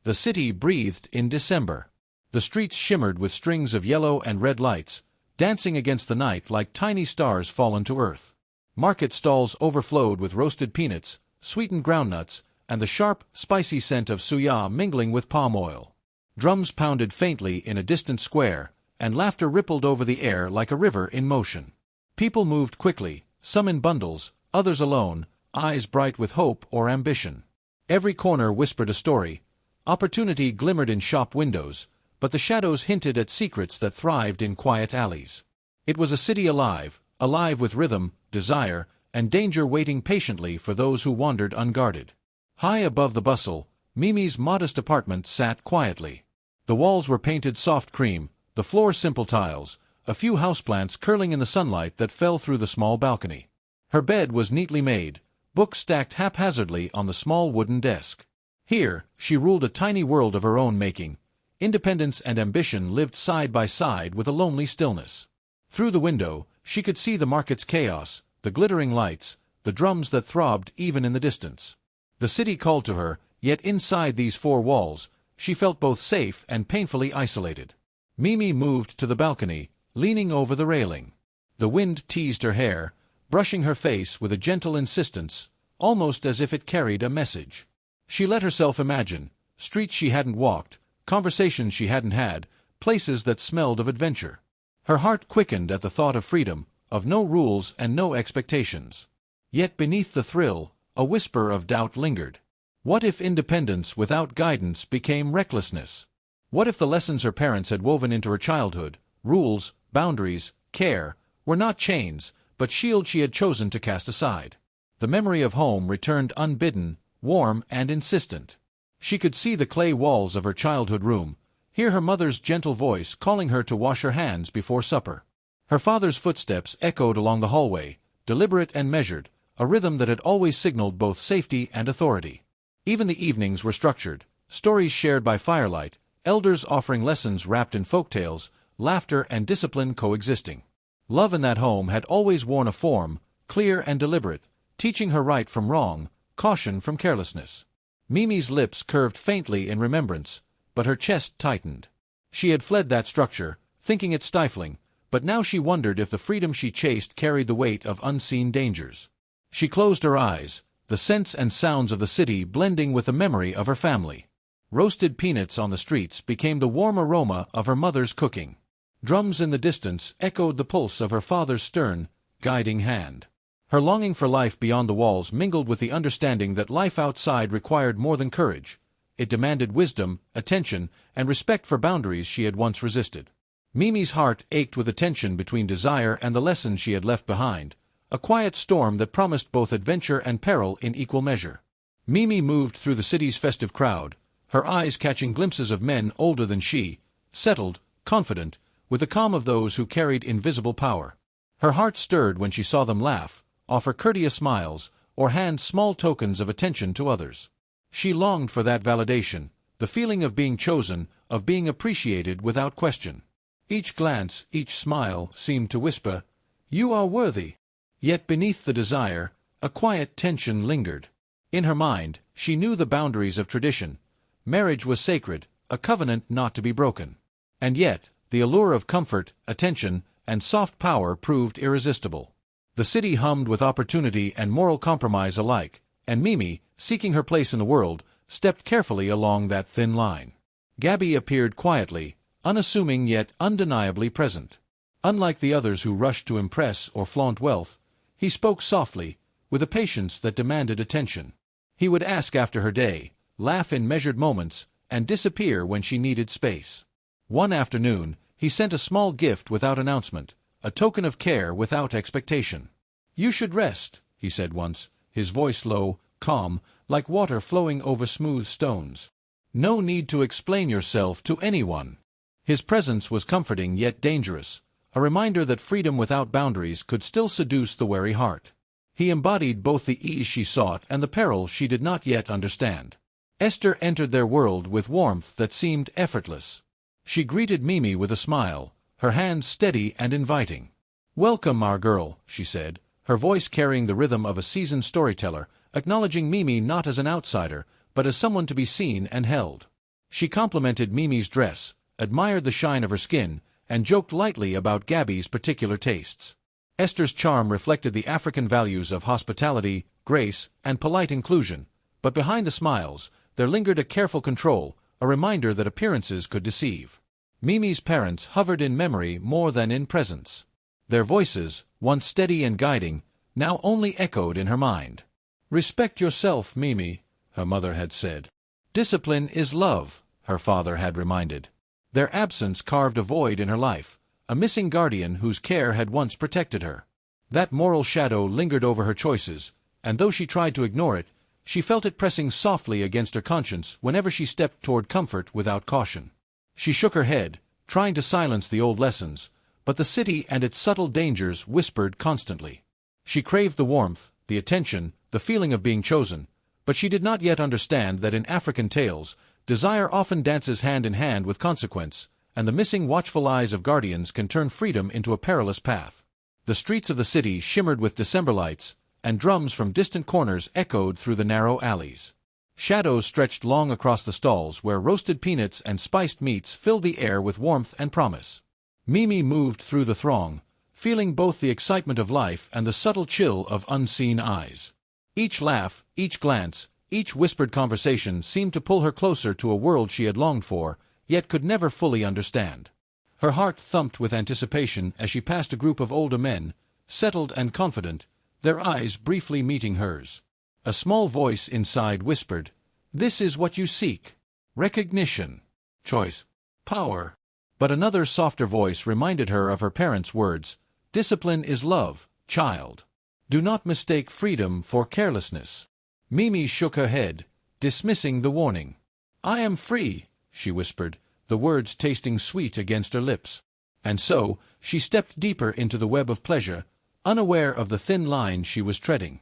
The city breathed in December. The streets shimmered with strings of yellow and red lights, dancing against the night like tiny stars fallen to earth. Market stalls overflowed with roasted peanuts, sweetened groundnuts, and the sharp, spicy scent of suya mingling with palm oil. Drums pounded faintly in a distant square, and laughter rippled over the air like a river in motion. People moved quickly, some in bundles, others alone, eyes bright with hope or ambition. Every corner whispered a story. Opportunity glimmered in shop windows, but the shadows hinted at secrets that thrived in quiet alleys. It was a city alive with rhythm, desire, and danger waiting patiently for those who wandered unguarded. High above the bustle, Mimi's modest apartment sat quietly. The walls were painted soft cream, the floor simple tiles, a few houseplants curling in the sunlight that fell through the small balcony. Her bed was neatly made, books stacked haphazardly on the small wooden desk. Here, she ruled a tiny world of her own making. Independence and ambition lived side by side with a lonely stillness. Through the window, she could see the market's chaos, the glittering lights, the drums that throbbed even in the distance. The city called to her, yet inside these four walls, she felt both safe and painfully isolated. Mimi moved to the balcony, leaning over the railing. The wind teased her hair, brushing her face with a gentle insistence, almost as if it carried a message. She let herself imagine streets she hadn't walked, conversations she hadn't had, places that smelled of adventure. Her heart quickened at the thought of freedom, of no rules and no expectations. Yet beneath the thrill, a whisper of doubt lingered. What if independence without guidance became recklessness? What if the lessons her parents had woven into her childhood, rules, boundaries, care, were not chains, but shields she had chosen to cast aside? The memory of home returned unbidden, warm and insistent. She could see the clay walls of her childhood room, hear her mother's gentle voice calling her to wash her hands before supper. Her father's footsteps echoed along the hallway, deliberate and measured, a rhythm that had always signaled both safety and authority. Even the evenings were structured, stories shared by firelight, elders offering lessons wrapped in folktales, laughter and discipline coexisting. Love in that home had always worn a form, clear and deliberate, teaching her right from wrong, caution from carelessness. Mimi's lips curved faintly in remembrance, but her chest tightened. She had fled that structure, thinking it stifling, but now she wondered if the freedom she chased carried the weight of unseen dangers. She closed her eyes, the scents and sounds of the city blending with the memory of her family. Roasted peanuts on the streets became the warm aroma of her mother's cooking. Drums in the distance echoed the pulse of her father's stern, guiding hand. Her longing for life beyond the walls mingled with the understanding that life outside required more than courage. It demanded wisdom, attention, and respect for boundaries she had once resisted. Mimi's heart ached with the tension between desire and the lessons she had left behind, a quiet storm that promised both adventure and peril in equal measure. Mimi moved through the city's festive crowd, her eyes catching glimpses of men older than she, settled, confident, with the calm of those who carried invisible power. Her heart stirred when she saw them laugh, offer courteous smiles, or hand small tokens of attention to others. She longed for that validation, the feeling of being chosen, of being appreciated without question. Each glance, each smile, seemed to whisper, "You are worthy." Yet beneath the desire, a quiet tension lingered. In her mind, she knew the boundaries of tradition. Marriage was sacred, a covenant not to be broken. And yet, the allure of comfort, attention, and soft power proved irresistible. The city hummed with opportunity and moral compromise alike, and Mimi, seeking her place in the world, stepped carefully along that thin line. Gabby appeared quietly, unassuming yet undeniably present. Unlike the others who rushed to impress or flaunt wealth, he spoke softly, with a patience that demanded attention. He would ask after her day, laugh in measured moments, and disappear when she needed space. One afternoon, he sent a small gift without announcement, a token of care without expectation. "You should rest," he said once, his voice low, calm, like water flowing over smooth stones. "No need to explain yourself to anyone." His presence was comforting yet dangerous, a reminder that freedom without boundaries could still seduce the wary heart. He embodied both the ease she sought and the peril she did not yet understand. Esther entered their world with warmth that seemed effortless. She greeted Mimi with a smile, her hands steady and inviting. "Welcome, our girl," she said, her voice carrying the rhythm of a seasoned storyteller, acknowledging Mimi not as an outsider, but as someone to be seen and held. She complimented Mimi's dress, admired the shine of her skin, and joked lightly about Gabby's particular tastes. Esther's charm reflected the African values of hospitality, grace, and polite inclusion, but behind the smiles, there lingered a careful control, a reminder that appearances could deceive. Mimi's parents hovered in memory more than in presence. Their voices, once steady and guiding, now only echoed in her mind. "Respect yourself, Mimi," her mother had said. "Discipline is love," her father had reminded. Their absence carved a void in her life, a missing guardian whose care had once protected her. That moral shadow lingered over her choices, and though she tried to ignore it, she felt it pressing softly against her conscience whenever she stepped toward comfort without caution. She shook her head, trying to silence the old lessons, but the city and its subtle dangers whispered constantly. She craved the warmth, the attention, the feeling of being chosen, but she did not yet understand that in African tales, desire often dances hand in hand with consequence, and the missing watchful eyes of guardians can turn freedom into a perilous path. The streets of the city shimmered with December lights, and drums from distant corners echoed through the narrow alleys. Shadows stretched long across the stalls where roasted peanuts and spiced meats filled the air with warmth and promise. Mimi moved through the throng, feeling both the excitement of life and the subtle chill of unseen eyes. Each laugh, each glance, each whispered conversation seemed to pull her closer to a world she had longed for, yet could never fully understand. Her heart thumped with anticipation as she passed a group of older men, settled and confident, their eyes briefly meeting hers. A small voice inside whispered, "This is what you seek. Recognition. Choice. Power." But another softer voice reminded her of her parents' words, "Discipline is love, child. Do not mistake freedom for carelessness." Mimi shook her head, dismissing the warning. "I am free," she whispered, the words tasting sweet against her lips. And so, she stepped deeper into the web of pleasure, unaware of the thin line she was treading.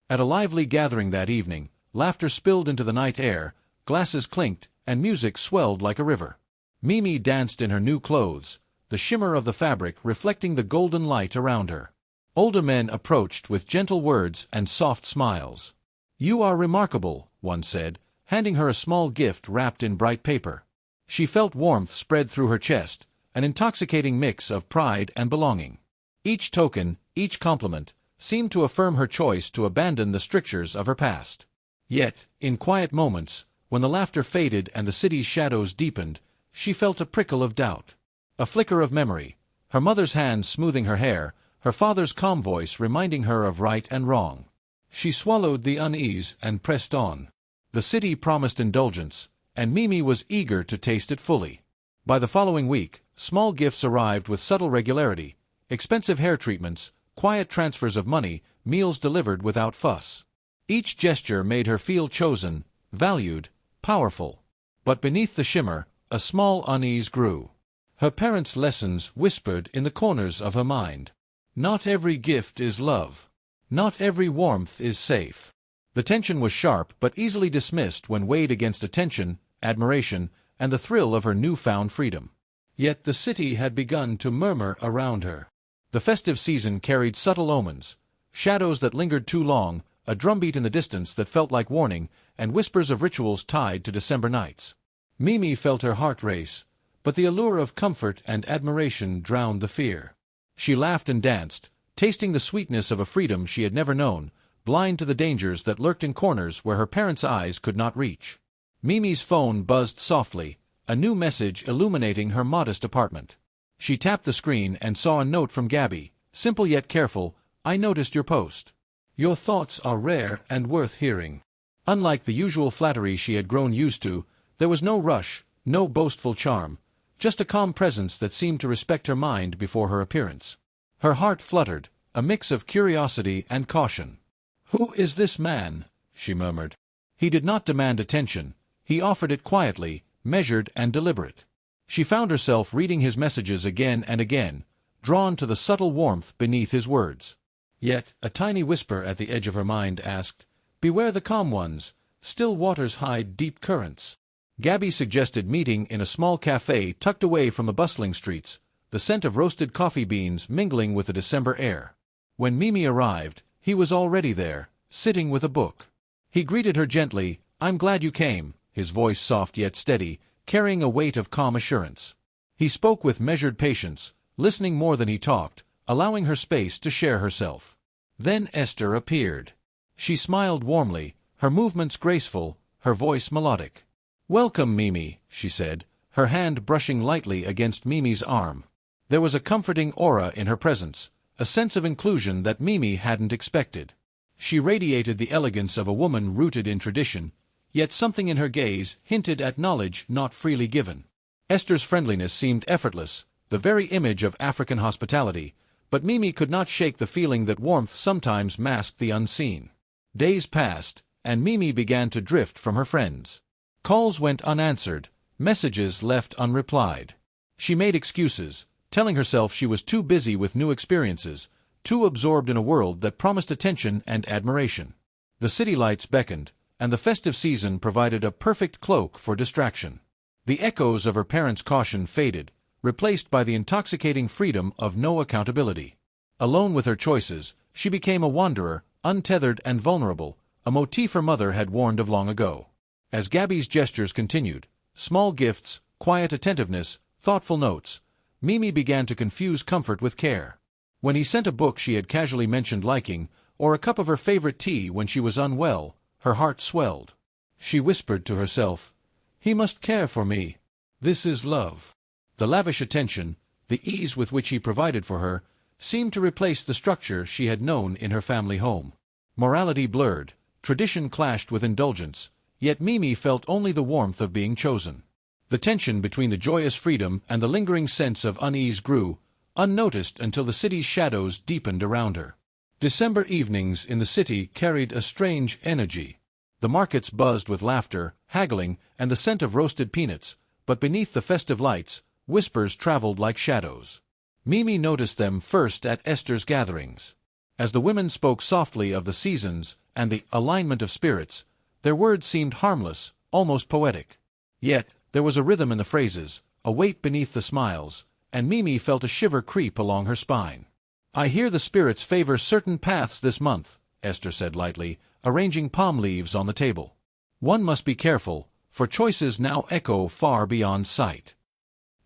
At a lively gathering that evening, laughter spilled into the night air, glasses clinked, and music swelled like a river. Mimi danced in her new clothes, the shimmer of the fabric reflecting the golden light around her. Older men approached with gentle words and soft smiles. "You are remarkable," one said, handing her a small gift wrapped in bright paper. She felt warmth spread through her chest, an intoxicating mix of pride and belonging. Each token, each compliment, seemed to affirm her choice to abandon the strictures of her past. Yet, in quiet moments, when the laughter faded and the city's shadows deepened, she felt a prickle of doubt. A flicker of memory, her mother's hand smoothing her hair, her father's calm voice reminding her of right and wrong. She swallowed the unease and pressed on. The city promised indulgence, and Mimi was eager to taste it fully. By the following week, small gifts arrived with subtle regularity, expensive hair treatments, quiet transfers of money, meals delivered without fuss. Each gesture made her feel chosen, valued, powerful. But beneath the shimmer, a small unease grew. Her parents' lessons whispered in the corners of her mind. Not every gift is love. Not every warmth is safe. The tension was sharp but easily dismissed when weighed against attention, admiration, and the thrill of her newfound freedom. Yet the city had begun to murmur around her. The festive season carried subtle omens, shadows that lingered too long, a drumbeat in the distance that felt like warning, and whispers of rituals tied to December nights. Mimi felt her heart race, but the allure of comfort and admiration drowned the fear. She laughed and danced, tasting the sweetness of a freedom she had never known, blind to the dangers that lurked in corners where her parents' eyes could not reach. Mimi's phone buzzed softly, a new message illuminating her modest apartment. She tapped the screen and saw a note from Gabby, simple yet careful, "I noticed your post. Your thoughts are rare and worth hearing." Unlike the usual flattery she had grown used to, there was no rush, no boastful charm, just a calm presence that seemed to respect her mind before her appearance. Her heart fluttered, a mix of curiosity and caution. "Who is this man?" she murmured. He did not demand attention. He offered it quietly, measured and deliberate. She found herself reading his messages again and again, drawn to the subtle warmth beneath his words. Yet a tiny whisper at the edge of her mind asked, "Beware the calm ones. Still waters hide deep currents." Gabby suggested meeting in a small cafe tucked away from the bustling streets, the scent of roasted coffee beans mingling with the December air. When Mimi arrived, he was already there, sitting with a book. He greeted her gently, "I'm glad you came," his voice soft yet steady, carrying a weight of calm assurance. He spoke with measured patience, listening more than he talked, allowing her space to share herself. Then Esther appeared. She smiled warmly, her movements graceful, her voice melodic. "Welcome, Mimi," she said, her hand brushing lightly against Mimi's arm. There was a comforting aura in her presence, a sense of inclusion that Mimi hadn't expected. She radiated the elegance of a woman rooted in tradition, yet something in her gaze hinted at knowledge not freely given. Esther's friendliness seemed effortless, the very image of African hospitality, but Mimi could not shake the feeling that warmth sometimes masked the unseen. Days passed, and Mimi began to drift from her friends. Calls went unanswered, messages left unreplied. She made excuses, telling herself she was too busy with new experiences, too absorbed in a world that promised attention and admiration. The city lights beckoned, and the festive season provided a perfect cloak for distraction. The echoes of her parents' caution faded, replaced by the intoxicating freedom of no accountability. Alone with her choices, she became a wanderer, untethered and vulnerable, a motif her mother had warned of long ago. As Gabby's gestures continued, small gifts, quiet attentiveness, thoughtful notes, Mimi began to confuse comfort with care. When he sent a book she had casually mentioned liking, or a cup of her favorite tea when she was unwell, her heart swelled. She whispered to herself, "He must care for me. This is love." The lavish attention, the ease with which he provided for her, seemed to replace the structure she had known in her family home. Morality blurred, tradition clashed with indulgence, yet Mimi felt only the warmth of being chosen. The tension between the joyous freedom and the lingering sense of unease grew, unnoticed until the city's shadows deepened around her. December evenings in the city carried a strange energy. The markets buzzed with laughter, haggling, and the scent of roasted peanuts, but beneath the festive lights, whispers traveled like shadows. Mimi noticed them first at Esther's gatherings. As the women spoke softly of the seasons and the alignment of spirits, their words seemed harmless, almost poetic. Yet, there was a rhythm in the phrases, a weight beneath the smiles, and Mimi felt a shiver creep along her spine. "I hear the spirits favor certain paths this month," Esther said lightly, arranging palm leaves on the table. "One must be careful, for choices now echo far beyond sight."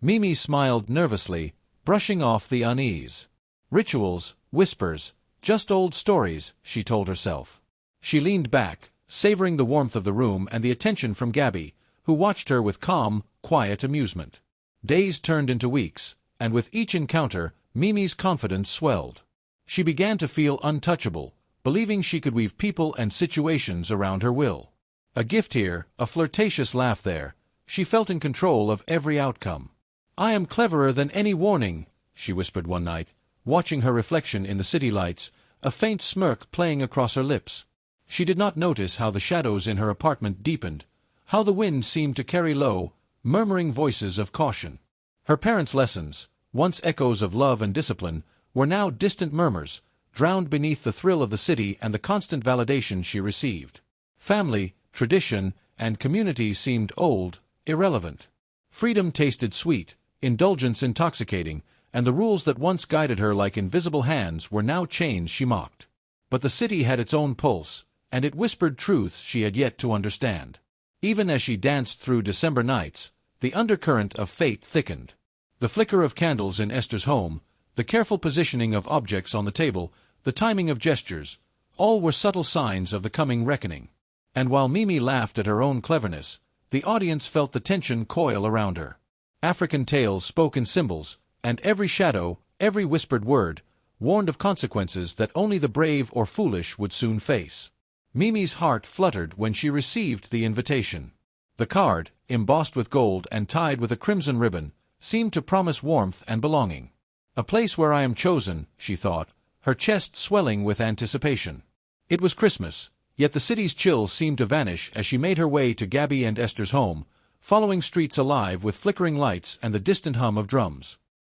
Mimi smiled nervously, brushing off the unease. "Rituals, whispers, just old stories," she told herself. She leaned back, savoring the warmth of the room and the attention from Gabby, who watched her with calm, quiet amusement. Days turned into weeks, and with each encounter, Mimi's confidence swelled. She began to feel untouchable, believing she could weave people and situations around her will. A gift here, a flirtatious laugh there, she felt in control of every outcome. "I am cleverer than any warning," she whispered one night, watching her reflection in the city lights, a faint smirk playing across her lips. She did not notice how the shadows in her apartment deepened, how the wind seemed to carry low, murmuring voices of caution. Her parents' lessons, once echoes of love and discipline, were now distant murmurs, drowned beneath the thrill of the city and the constant validation she received. Family, tradition, and community seemed old, irrelevant. Freedom tasted sweet, indulgence intoxicating, and the rules that once guided her like invisible hands were now chains she mocked. But the city had its own pulse, and it whispered truths she had yet to understand. Even as she danced through December nights, the undercurrent of fate thickened. The flicker of candles in Esther's home, the careful positioning of objects on the table, the timing of gestures, all were subtle signs of the coming reckoning. And while Mimi laughed at her own cleverness, the audience felt the tension coil around her. African tales spoke in symbols, and every shadow, every whispered word, warned of consequences that only the brave or foolish would soon face. Mimi's heart fluttered when she received the invitation. The card, embossed with gold and tied with a crimson ribbon, seemed to promise warmth and belonging. "A place where I am chosen," she thought, her chest swelling with anticipation. It was Christmas, yet the city's chill seemed to vanish as she made her way to Gabby and Esther's home, following streets alive with flickering lights and the distant hum of drums.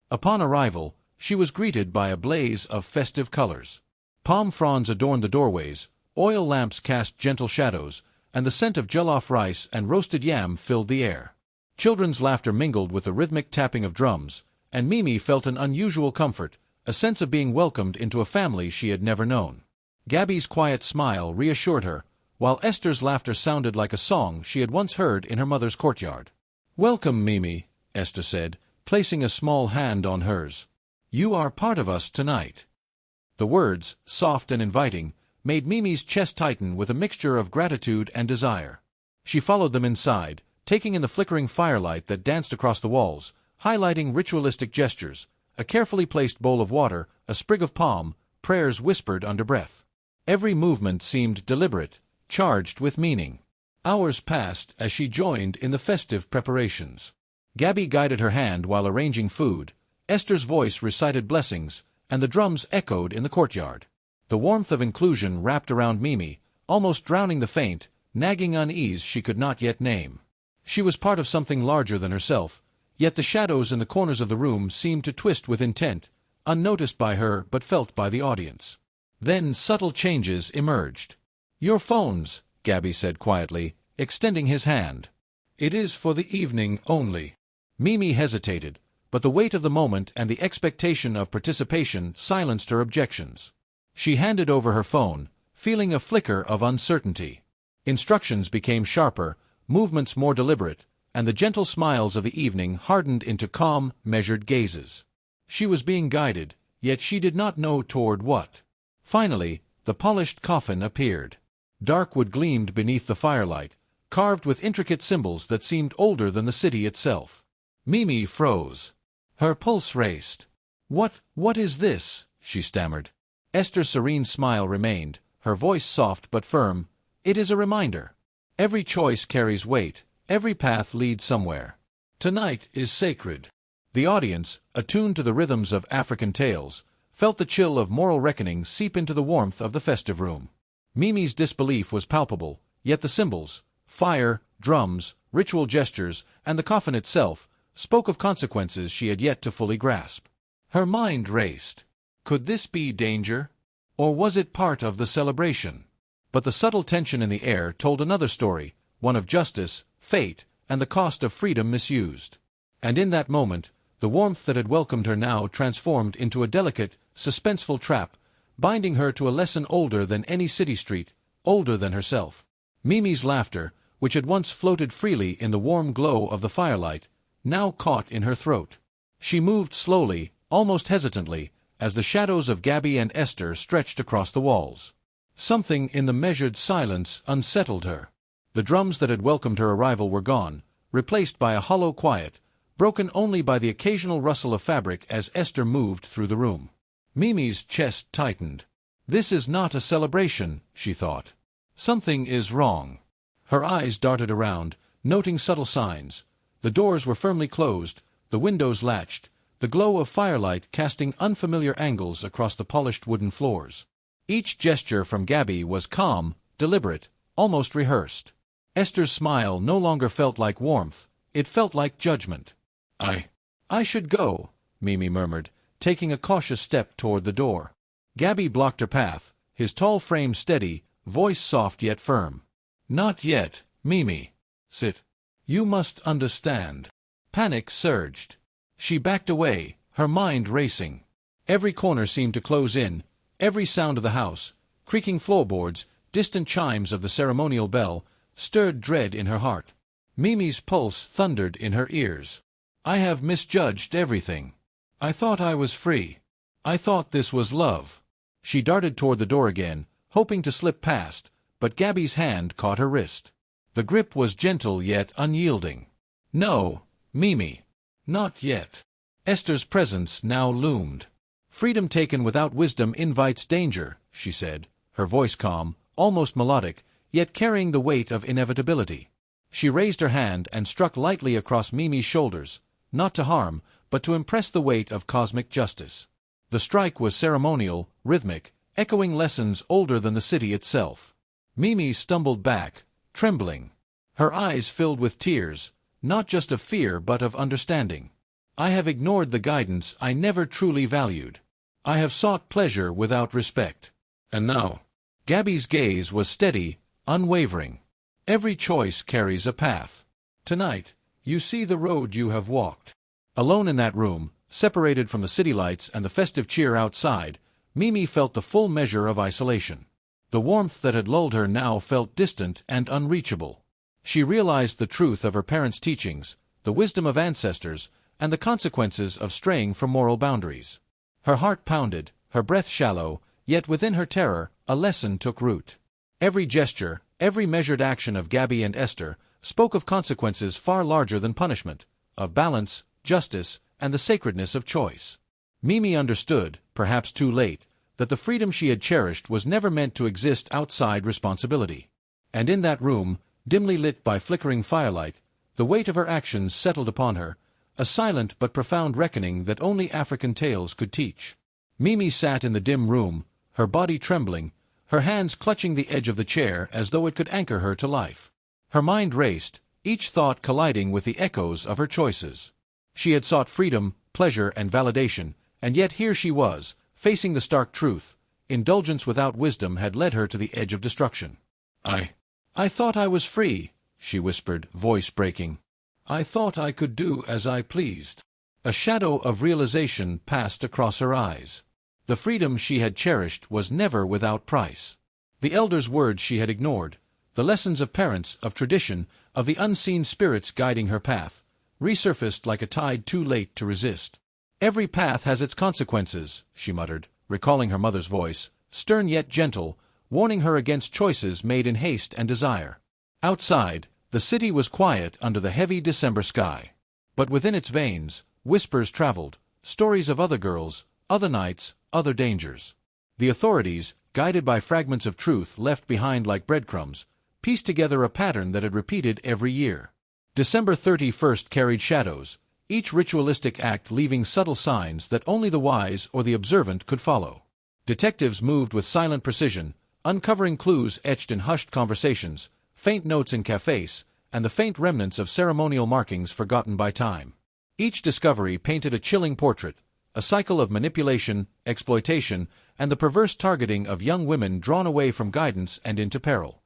Upon arrival, she was greeted by a blaze of festive colors. Palm fronds adorned the doorways, oil lamps cast gentle shadows, and the scent of jollof rice and roasted yam filled the air. Children's laughter mingled with the rhythmic tapping of drums, and Mimi felt an unusual comfort, a sense of being welcomed into a family she had never known. Gabby's quiet smile reassured her, while Esther's laughter sounded like a song she had once heard in her mother's courtyard. "Welcome, Mimi," Esther said, placing a small hand on hers. "You are part of us tonight." The words, soft and inviting, made Mimi's chest tighten with a mixture of gratitude and desire. She followed them inside, taking in the flickering firelight that danced across the walls, highlighting ritualistic gestures, a carefully placed bowl of water, a sprig of palm, prayers whispered under breath. Every movement seemed deliberate, charged with meaning. Hours passed as she joined in the festive preparations. Gabby guided her hand while arranging food, Esther's voice recited blessings, and the drums echoed in the courtyard. The warmth of inclusion wrapped around Mimi, almost drowning the faint, nagging unease she could not yet name. She was part of something larger than herself, yet the shadows in the corners of the room seemed to twist with intent, unnoticed by her but felt by the audience. Then subtle changes emerged. "Your phones," Gabby said quietly, extending his hand. "It is for the evening only." Mimi hesitated, but the weight of the moment and the expectation of participation silenced her objections. She handed over her phone, feeling a flicker of uncertainty. Instructions became sharper, movements more deliberate, and the gentle smiles of the evening hardened into calm, measured gazes. She was being guided, yet she did not know toward what. Finally, the polished coffin appeared. Dark wood gleamed beneath the firelight, carved with intricate symbols that seemed older than the city itself. Mimi froze. Her pulse raced. What is this?" she stammered. Esther's serene smile remained, her voice soft but firm. "It is a reminder. Every choice carries weight, every path leads somewhere. Tonight is sacred." The audience, attuned to the rhythms of African tales, felt the chill of moral reckoning seep into the warmth of the festive room. Mimi's disbelief was palpable, yet the symbols, fire, drums, ritual gestures, and the coffin itself, spoke of consequences she had yet to fully grasp. Her mind raced. Could this be danger? Or was it part of the celebration? But the subtle tension in the air told another story, one of justice, fate, and the cost of freedom misused. And in that moment, the warmth that had welcomed her now transformed into a delicate, suspenseful trap, binding her to a lesson older than any city street, older than herself. Mimi's laughter, which had once floated freely in the warm glow of the firelight, now caught in her throat. She moved slowly, almost hesitantly, as the shadows of Gabby and Esther stretched across the walls. Something in the measured silence unsettled her. The drums that had welcomed her arrival were gone, replaced by a hollow quiet, broken only by the occasional rustle of fabric as Esther moved through the room. Mimi's chest tightened. This is not a celebration, she thought. Something is wrong. Her eyes darted around, noting subtle signs. The doors were firmly closed, the windows latched, the glow of firelight casting unfamiliar angles across the polished wooden floors. Each gesture from Gabby was calm, deliberate, almost rehearsed. Esther's smile no longer felt like warmth, it felt like judgment. I should go," Mimi murmured, taking a cautious step toward the door. Gabby blocked her path, his tall frame steady, voice soft yet firm. "Not yet, Mimi. Sit. You must understand." Panic surged. She backed away, her mind racing. Every corner seemed to close in, every sound of the house, creaking floorboards, distant chimes of the ceremonial bell, stirred dread in her heart. Mimi's pulse thundered in her ears. "I have misjudged everything. I thought I was free. I thought this was love." She darted toward the door again, hoping to slip past, but Gabby's hand caught her wrist. The grip was gentle yet unyielding. "No, Mimi. Not yet." Esther's presence now loomed. "Freedom taken without wisdom invites danger," she said, her voice calm, almost melodic, yet carrying the weight of inevitability. She raised her hand and struck lightly across Mimi's shoulders, not to harm, but to impress the weight of cosmic justice. The strike was ceremonial, rhythmic, echoing lessons older than the city itself. Mimi stumbled back, trembling. Her eyes filled with tears, not just of fear but of understanding. "I have ignored the guidance I never truly valued. I have sought pleasure without respect. And now." Gabby's gaze was steady, unwavering. "Every choice carries a path. Tonight, you see the road you have walked." Alone in that room, separated from the city lights and the festive cheer outside, Mimi felt the full measure of isolation. The warmth that had lulled her now felt distant and unreachable. She realized the truth of her parents' teachings. the wisdom of ancestors, and the consequences of straying from moral boundaries. Her heart pounded, her breath shallow, yet within her terror, a lesson took root. Every gesture, every measured action of Gabby and Esther spoke of consequences far larger than punishment, of balance, justice, and the sacredness of choice. Mimi understood, perhaps too late, that the freedom she had cherished was never meant to exist outside responsibility. And in that room, dimly lit by flickering firelight, the weight of her actions settled upon her, a silent but profound reckoning that only African tales could teach. Mimi sat in the dim room, her body trembling, her hands clutching the edge of the chair as though it could anchor her to life. Her mind raced, each thought colliding with the echoes of her choices. She had sought freedom, pleasure, and validation, and yet here she was, facing the stark truth. Indulgence without wisdom had led her to the edge of destruction. I thought I was free," she whispered, voice breaking. "I thought I could do as I pleased." A shadow of realization passed across her eyes. The freedom she had cherished was never without price. The elders' words she had ignored, the lessons of parents, of tradition, of the unseen spirits guiding her path, resurfaced like a tide too late to resist. "Every path has its consequences," she muttered, recalling her mother's voice, stern yet gentle, warning her against choices made in haste and desire. Outside, the city was quiet under the heavy December sky. But within its veins, whispers traveled, stories of other girls, other nights, other dangers. The authorities, guided by fragments of truth left behind like breadcrumbs, pieced together a pattern that had repeated every year. December 31st carried shadows, each ritualistic act leaving subtle signs that only the wise or the observant could follow. Detectives moved with silent precision, uncovering clues etched in hushed conversations, faint notes in cafes, and the faint remnants of ceremonial markings forgotten by time. Each discovery painted a chilling portrait, a cycle of manipulation, exploitation, and the perverse targeting of young women drawn away from guidance and into peril.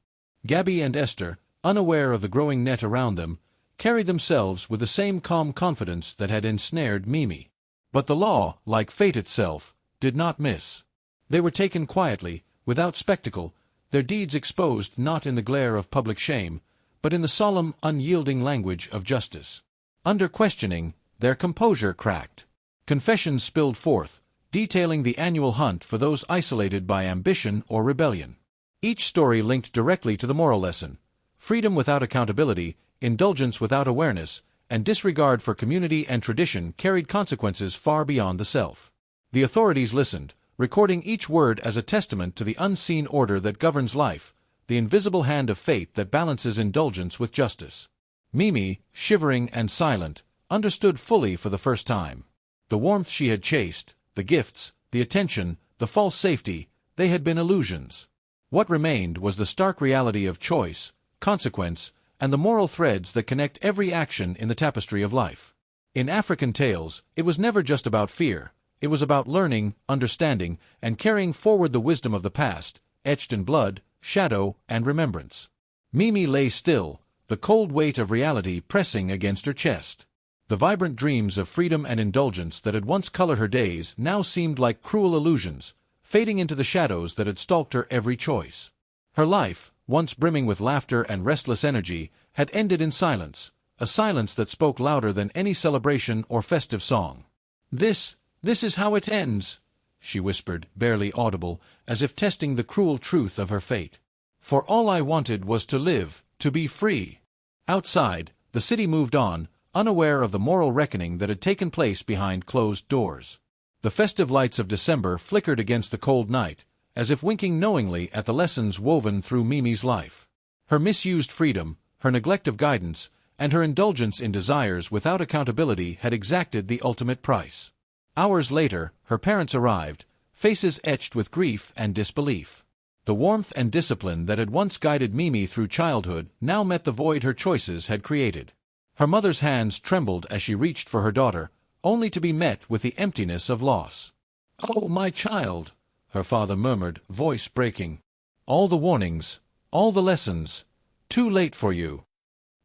Gabby and Esther, unaware of the growing net around them, carried themselves with the same calm confidence that had ensnared Mimi. But the law, like fate itself, did not miss. They were taken quietly, without spectacle, their deeds exposed not in the glare of public shame, but in the solemn, unyielding language of justice. Under questioning, their composure cracked. Confessions spilled forth, detailing the annual hunt for those isolated by ambition or rebellion. Each story linked directly to the moral lesson: freedom without accountability, indulgence without awareness, and disregard for community and tradition carried consequences far beyond the self. The authorities listened, recording each word as a testament to the unseen order that governs life, the invisible hand of fate that balances indulgence with justice. Mimi, shivering and silent, understood fully for the first time. The warmth she had chased, the gifts, the attention, the false safety, they had been illusions. What remained was the stark reality of choice, consequence, and the moral threads that connect every action in the tapestry of life. In African tales, it was never just about fear. It was about learning, understanding, and carrying forward the wisdom of the past, etched in blood, shadow, and remembrance. Mimi lay still, the cold weight of reality pressing against her chest. The vibrant dreams of freedom and indulgence that had once colored her days now seemed like cruel illusions, fading into the shadows that had stalked her every choice. Her life, once brimming with laughter and restless energy, had ended in silence, a silence that spoke louder than any celebration or festive song. This is how it ends," she whispered, barely audible, as if testing the cruel truth of her fate. "For all I wanted was to live, to be free." Outside, the city moved on, unaware of the moral reckoning that had taken place behind closed doors. The festive lights of December flickered against the cold night, as if winking knowingly at the lessons woven through Mimi's life. Her misused freedom, her neglect of guidance, and her indulgence in desires without accountability had exacted the ultimate price. Hours later, her parents arrived, faces etched with grief and disbelief. The warmth and discipline that had once guided Mimi through childhood now met the void her choices had created. Her mother's hands trembled as she reached for her daughter, only to be met with the emptiness of loss. "Oh, my child," her father murmured, voice breaking. "All the warnings, all the lessons, too late for you."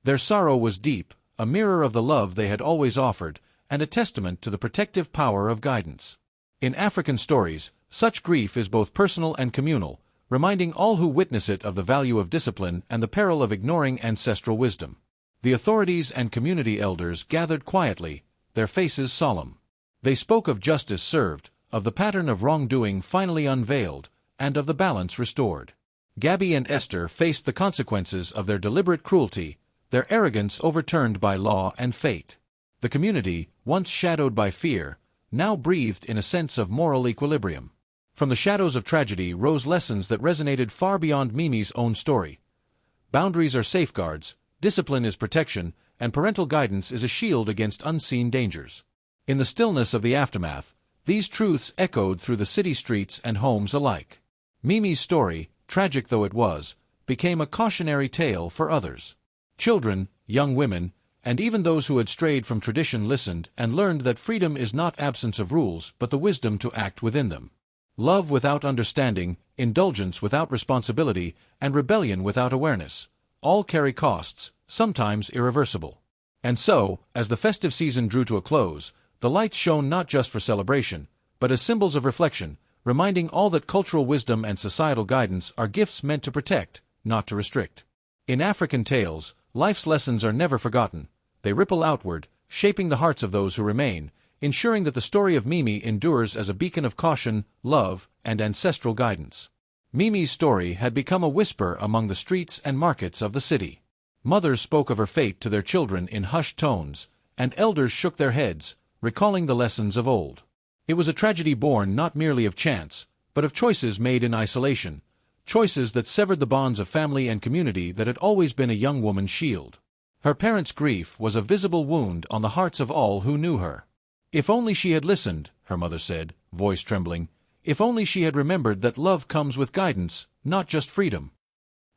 Their sorrow was deep, a mirror of the love they had always offered, and a testament to the protective power of guidance. In African stories, such grief is both personal and communal, reminding all who witness it of the value of discipline and the peril of ignoring ancestral wisdom. The authorities and community elders gathered quietly, their faces solemn. They spoke of justice served, of the pattern of wrongdoing finally unveiled, and of the balance restored. Gabby and Esther faced the consequences of their deliberate cruelty, their arrogance overturned by law and fate. The community, once shadowed by fear, now breathed in a sense of moral equilibrium. From the shadows of tragedy rose lessons that resonated far beyond Mimi's own story. Boundaries are safeguards, discipline is protection, and parental guidance is a shield against unseen dangers. In the stillness of the aftermath, these truths echoed through the city streets and homes alike. Mimi's story, tragic though it was, became a cautionary tale for others. Children, young women, and even those who had strayed from tradition listened and learned that freedom is not absence of rules but the wisdom to act within them. Love without understanding, indulgence without responsibility, and rebellion without awareness, all carry costs, sometimes irreversible. And so, as the festive season drew to a close, the lights shone not just for celebration, but as symbols of reflection, reminding all that cultural wisdom and societal guidance are gifts meant to protect, not to restrict. In African tales, life's lessons are never forgotten. They ripple outward, shaping the hearts of those who remain, ensuring that the story of Mimi endures as a beacon of caution, love, and ancestral guidance. Mimi's story had become a whisper among the streets and markets of the city. Mothers spoke of her fate to their children in hushed tones, and elders shook their heads, recalling the lessons of old. It was a tragedy born not merely of chance, but of choices made in isolation, choices that severed the bonds of family and community that had always been a young woman's shield. Her parents' grief was a visible wound on the hearts of all who knew her. If only she had listened, her mother said, voice trembling. If only she had remembered that love comes with guidance, not just freedom.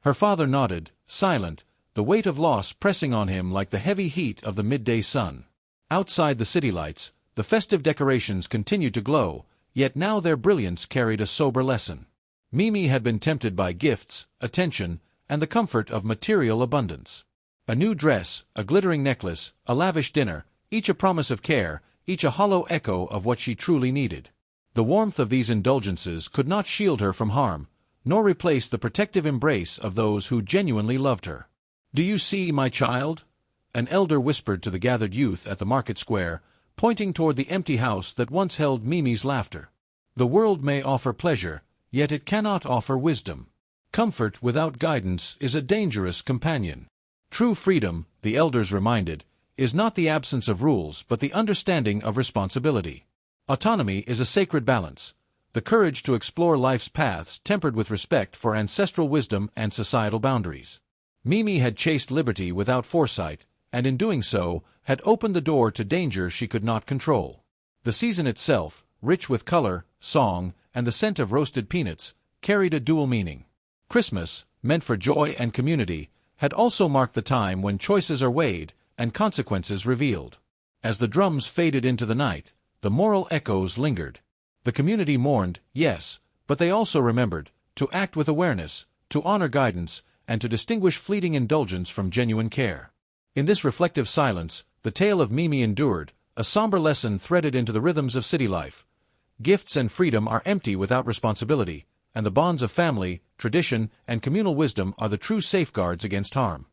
Her father nodded, silent, the weight of loss pressing on him like the heavy heat of the midday sun. Outside the city lights, the festive decorations continued to glow, yet now their brilliance carried a sober lesson. Mimi had been tempted by gifts, attention, and the comfort of material abundance. A new dress, a glittering necklace, a lavish dinner, each a promise of care, each a hollow echo of what she truly needed. The warmth of these indulgences could not shield her from harm, nor replace the protective embrace of those who genuinely loved her. "Do you see, my child?" an elder whispered to the gathered youth at the market square, pointing toward the empty house that once held Mimi's laughter. "The world may offer pleasure, yet it cannot offer wisdom. Comfort without guidance is a dangerous companion. True freedom, the elders reminded, is not the absence of rules but the understanding of responsibility. Autonomy is a sacred balance, the courage to explore life's paths tempered with respect for ancestral wisdom and societal boundaries. Mimi had chased liberty without foresight, and in doing so, had opened the door to danger she could not control. The season itself, rich with color, song, and the scent of roasted peanuts, carried a dual meaning. Christmas, meant for joy and community, had also marked the time when choices are weighed and consequences revealed. As the drums faded into the night, the moral echoes lingered. The community mourned, yes, but they also remembered, to act with awareness, to honor guidance, and to distinguish fleeting indulgence from genuine care. In this reflective silence, the tale of Mimi endured, a somber lesson threaded into the rhythms of city life. Gifts and freedom are empty without responsibility, and the bonds of family, tradition, and communal wisdom are the true safeguards against harm.